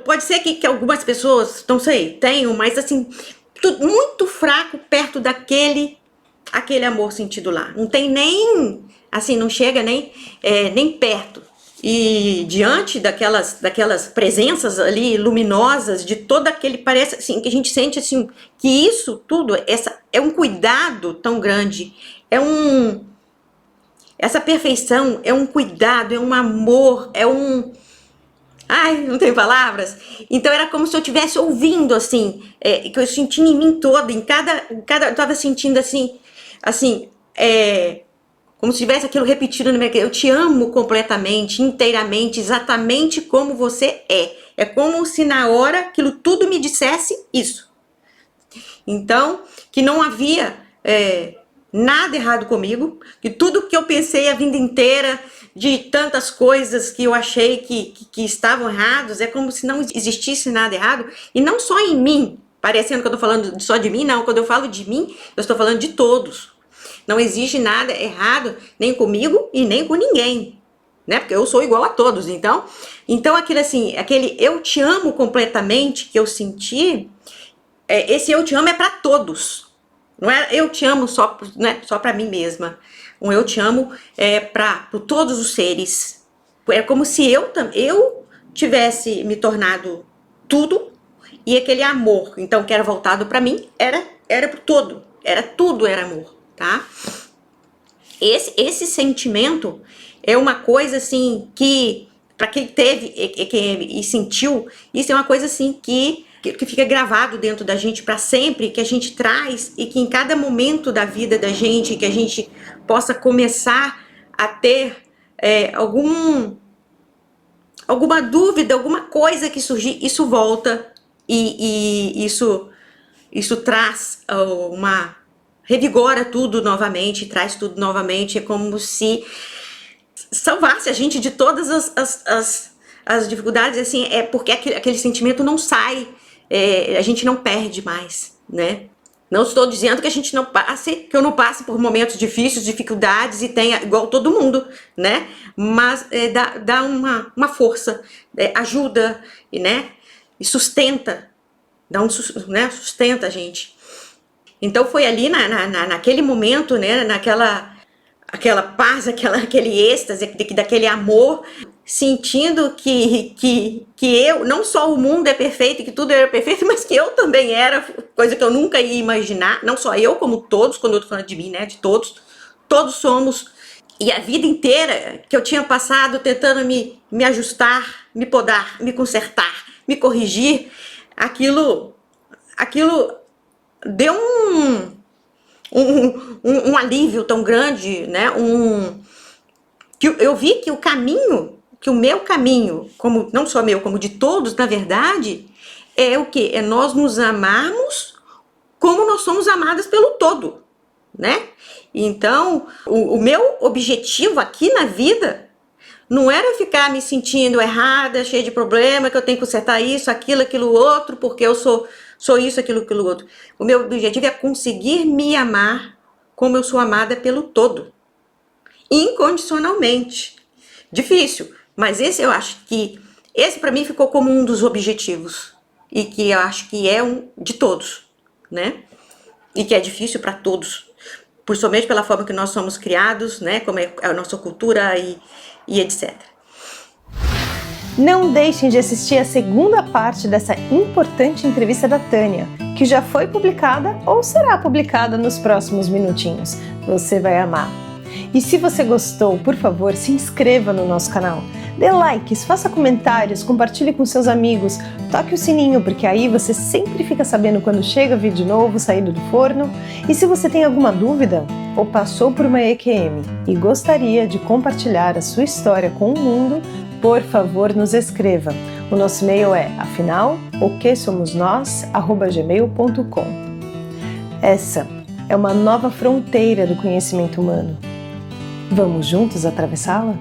Pode ser que algumas pessoas, não sei, tenham, mas assim, muito fraco perto daquele amor sentido lá. Não tem nem, assim, não chega nem perto. E diante daquelas presenças ali luminosas, de todo aquele, parece assim, que a gente sente assim, que isso tudo, é um cuidado tão grande, essa perfeição é um cuidado, é um amor, ai, não tem palavras. Então era como se eu estivesse ouvindo, assim, que eu sentia em mim toda, eu tava sentindo assim, como se tivesse aquilo repetido na minha cabeça. Eu te amo completamente, inteiramente, exatamente como você é. É como se na hora aquilo tudo me dissesse isso. Então, que não havia nada errado comigo, que tudo que eu pensei a vida inteira, de tantas coisas que eu achei que estavam errados, é como se não existisse nada errado, e não só em mim, parecendo que eu estou falando só de mim, não, quando eu falo de mim, eu estou falando de todos. Não existe nada errado nem comigo e nem com ninguém, né? Porque eu sou igual a todos. Então aquele eu te amo completamente que eu senti, esse eu te amo é para todos. Não é eu te amo só para mim mesma. Um eu te amo para todos os seres. É como se eu tivesse me tornado tudo, e aquele amor, então, que era voltado para mim, era pro todo. Tudo era amor. Tá? Esse sentimento é uma coisa assim que, para quem teve e sentiu, isso é uma coisa assim que fica gravado dentro da gente para sempre, que a gente traz, e que em cada momento da vida da gente, que a gente possa começar a ter alguma dúvida, alguma coisa que surgir, isso volta e isso traz revigora tudo novamente, traz tudo novamente. É como se salvasse a gente de todas as dificuldades, assim, porque aquele sentimento não sai, a gente não perde mais, né? Não estou dizendo que que eu não passe por momentos difíceis, dificuldades, e tenha igual todo mundo, né? Mas dá uma força, ajuda, né? E sustenta, sustenta a gente. Então foi ali naquele momento, né, aquela paz, aquele êxtase, daquele amor, sentindo que eu, não só o mundo é perfeito, que tudo era perfeito, mas que eu também era, coisa que eu nunca ia imaginar, não só eu, como todos, quando eu tô falando de mim, né, de todos somos. E a vida inteira que eu tinha passado tentando me ajustar, me podar, me consertar, me corrigir, aquilo deu um alívio tão grande, né? Que eu vi que o meu caminho, como não só meu, como de todos, na verdade, é o quê? É nós nos amarmos como nós somos amadas pelo todo, né? Então, o meu objetivo aqui na vida não era ficar me sentindo errada, cheia de problema, que eu tenho que consertar isso, aquilo outro, porque eu sou isso, aquilo outro. O meu objetivo é conseguir me amar como eu sou amada pelo todo. Incondicionalmente. Difícil, mas esse para mim ficou como um dos objetivos. E que eu acho que é um de todos, né? E que é difícil para todos. Principalmente pela forma que nós somos criados, né? Como é a nossa cultura e etc. Não deixem de assistir a segunda parte dessa importante entrevista da Tânia, que já foi publicada ou será publicada nos próximos minutinhos. Você vai amar. E se você gostou, por favor, se inscreva no nosso canal. Dê likes, faça comentários, compartilhe com seus amigos, toque o sininho, porque aí você sempre fica sabendo quando chega vídeo novo saindo do forno. E se você tem alguma dúvida ou passou por uma EQM e gostaria de compartilhar a sua história com o mundo, por favor, nos escreva. O nosso e-mail é afinal.oquesomosnós@gmail.com. Essa é uma nova fronteira do conhecimento humano. Vamos juntos atravessá-la?